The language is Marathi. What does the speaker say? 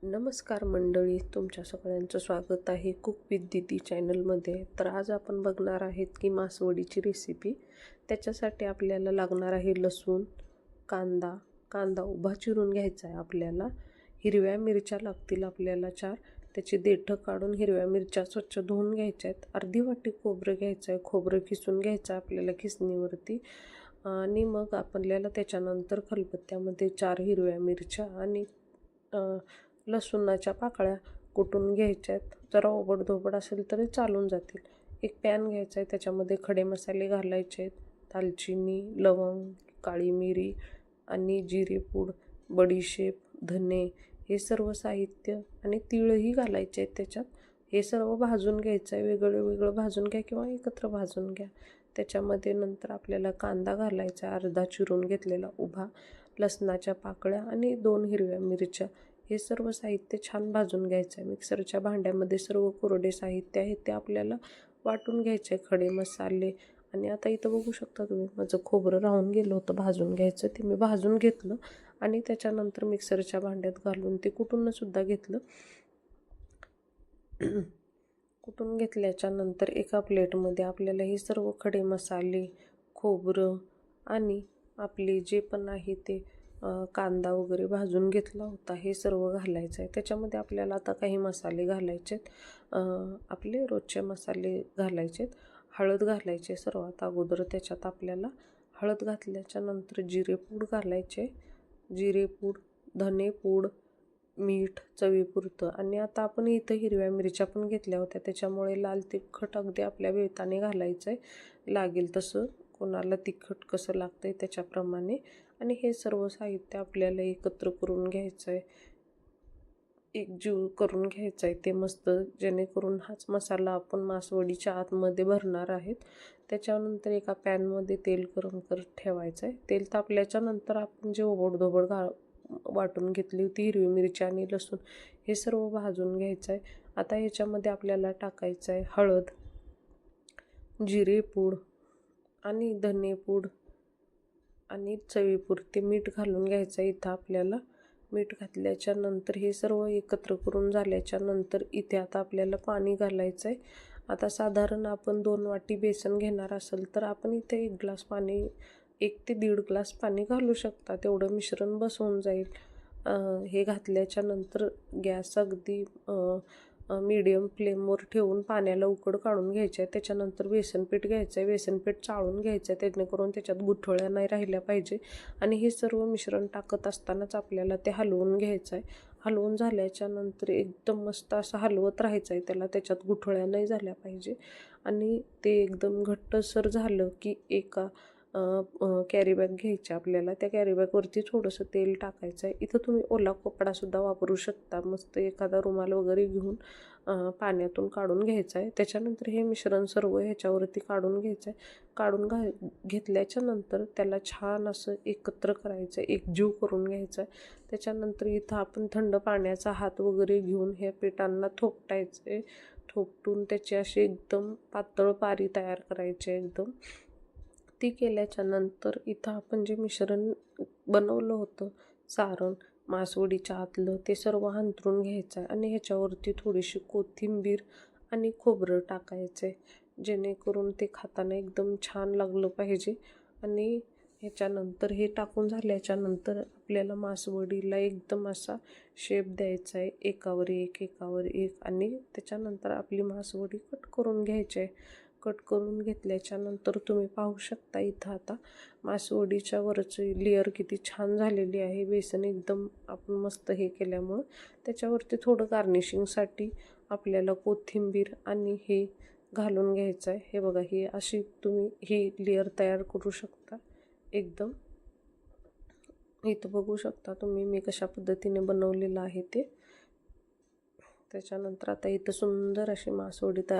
नमस्कार मंडळी, तुमच्या सगळ्यांचं स्वागत आहे कुक विथ दीदी चॅनलमध्ये. तर आज आपण बघणार आहेत की मासवडीची रेसिपी. त्याच्यासाठी आपल्याला लागणार आहे लसूण, कांदा उभा चिरून घ्यायचा आहे आपल्याला. हिरव्या मिरच्या लागतील आपल्याला 4. त्याची देठं काढून हिरव्या मिरच्या स्वच्छ धुवून घ्यायच्या आहेत. अर्धी वाटी खोबरं घ्यायचं आहे. खोबरं किसून घ्यायचं आहे आपल्याला खिसणीवरती. आणि मग आपल्याला त्याच्यानंतर खलबत्त्यामध्ये 4 हिरव्या मिरच्या आणि लसूणाच्या पाकळ्या कुटून घ्यायच्या आहेत. जरा ओबडधोबड असेल तरी चालून जातील. एक पॅन घ्यायचा आहे, त्याच्यामध्ये खडे मसाले घालायचे आहेत. दालचिनी, लवंग, काळी मिरी आणि जिरेपूड, बडीशेप, धने हे सर्व साहित्य आणि तीळही घालायचे आहेत त्याच्यात. हे सर्व भाजून घ्यायचं आहे. वेगळं वेगळं भाजून घ्या किंवा एकत्र भाजून घ्या. त्याच्यामध्ये नंतर आपल्याला कांदा घालायचा आहे, अर्धा चिरून घेतलेला उभा, लसणाच्या पाकळ्या आणि 2 हिरव्या मिरच्या. हे सर्व साहित्य छान भाजून घ्यायचं आहे. मिक्सरच्या भांड्यामध्ये सर्व कोरडे साहित्य आहे ते आपल्याला वाटून घ्यायचे आहे. खडे मसाले आणि आता इथं बघू शकता तुम्ही, माझं खोबरं राहून गेलं होतं भाजून घ्यायचं, ते मी भाजून घेतलं आणि त्याच्यानंतर मिक्सरच्या भांड्यात घालून ते कुटूनसुद्धा घेतलं. कुटून घेतल्याच्या नंतर एका प्लेटमध्ये आपल्याला हे सर्व खडे मसाले, खोबरं आणि आपले जे पण आहे ते कांदा वगैरे भाजून घेतला होता हे सर्व घालायचं आहे. त्याच्यामध्ये आपल्याला आता काही मसाले घालायचे आहेत. आपले रोजचे मसाले घालायचे आहेत. हळद घालायचे सर्वात अगोदर. त्याच्यात आपल्याला हळद घातल्याच्या नंतर जिरेपूड घालायचे, जिरेपूड, धनेपूड, मीठ चवीपुरतं. आणि आता आपण इथं हिरव्या मिरच्या पण घेतल्या होत्या, त्याच्यामुळे लाल तिखट अगदी आपल्या बेताने घालायचं आहे. लागेल तसं, कोणाला तिखट कसं लागतं आहे त्याच्याप्रमाणे. आणि हे सर्व साहित्य आपल्याला एकत्र करून घ्यायचं आहे, एकजीव करून घ्यायचं आहे ते मस्त, जेणेकरून हाच मसाला आपण मासवडीच्या आतमध्ये भरणार आहेत. त्याच्यानंतर एका पॅनमध्ये तेल गरम करत ठेवायचं आहे. तेल तापल्याच्या नंतर आपण जे ओबडधोबड वाटून घेतली होती हिरवी मिरची आणि लसूण, हे सर्व भाजून घ्यायचं आहे. आता ह्याच्यामध्ये आपल्याला टाकायचं आहे हळद, जिरेपूड आणि धनेपूड आणि चवीपुरते मीठ घालून घ्यायचं आहे. इथं आपल्याला मीठ घातल्याच्या नंतर हे सर्व एकत्र करून झाल्याच्या नंतर इथे आता आपल्याला पाणी घालायचं आहे. आता साधारण आपण 2 वाटी बेसन घेणार असेल तर आपण इथे 1 ग्लास पाणी, 1 ते 1.5 ग्लास पाणी घालू शकता. तेवढं मिश्रण बसवून जाईल. हे घातल्याच्या नंतर गॅस अगदी मीडियम फ्लेमवर ठेवून पाण्याला उकड काढून घ्यायची आहे. त्याच्यानंतर बेसनपीठ घ्यायचं आहे. बेसनपीठ चाळून घ्यायचं आहे, जेणेकरून त्याच्यात गुठळ्या नाही राहिल्या पाहिजे. आणि हे सर्व मिश्रण टाकत असतानाच आपल्याला ते हलवून घ्यायचं आहे. हलवून झाल्याच्या नंतर एकदम मस्त असं हलवत राहायचं आहे त्याला, त्याच्यात गुठळ्या नाही झाल्या पाहिजे. आणि ते एकदम घट्टसर झालं की एका कॅरीबॅग घ्यायची आपल्याला. त्या कॅरीबॅगवरती थोडंसं तेल टाकायचं आहे. इथं तुम्ही ओला कपडासुद्धा वापरू शकता. मस्त एखादा रुमाल वगैरे घेऊन पाण्यातून काढून घ्यायचं आहे. त्याच्यानंतर हे मिश्रण सर्व ह्याच्यावरती काढून घ्यायचं आहे. काढून घेतल्याच्या नंतर त्याला छान असं एकत्र करायचं आहे, एकजीव करून घ्यायचं आहे. त्याच्यानंतर इथं आपण थंड पाण्याचा हात वगैरे घेऊन ह्या पिठांना थोपटायचं आहे. थोपटून त्याची अशी एकदम पातळ पारी तयार करायची आहे एकदम. ती केल्याच्या नंतर इथं आपण जे मिश्रण बनवलं होतं, सारण मासवडीच्या आतलं, ते सर्व हांतरून घ्यायचं आहे. आणि ह्याच्यावरती थोडीशी कोथिंबीर आणि खोबरं टाकायचं आहे, जेणेकरून ते खाताना एकदम छान लागलं पाहिजे. आणि ह्याच्यानंतर हे टाकून झाल्याच्या नंतर आपल्याला मासवडीला एकदम असा शेप द्यायचा आहे, एकावर एक एकावर एक. आणि त्याच्यानंतर आपली मासवडी कट करून घ्यायची आहे. कट करून घेतल्याच्या नंतर तुम्ही पाहू शकता इथं आता मासवडीच्या वरची लेअर किती छान झालेली आहे. बेसन एकदम आपण मस्त हे केल्यामुळं त्याच्यावरती थोडं गार्निशिंगसाठी आपल्याला कोथिंबीर आणि हे घालून घ्यायचं आहे. हे बघा, ही अशी तुम्ही ही लेअर तयार करू शकता एकदम. इथं बघू शकता तुम्ही मी कशा पद्धतीने बनवलेलं आहे ते. त्याच्यानंतर आता इथं सुंदर अशी मासवडी तयार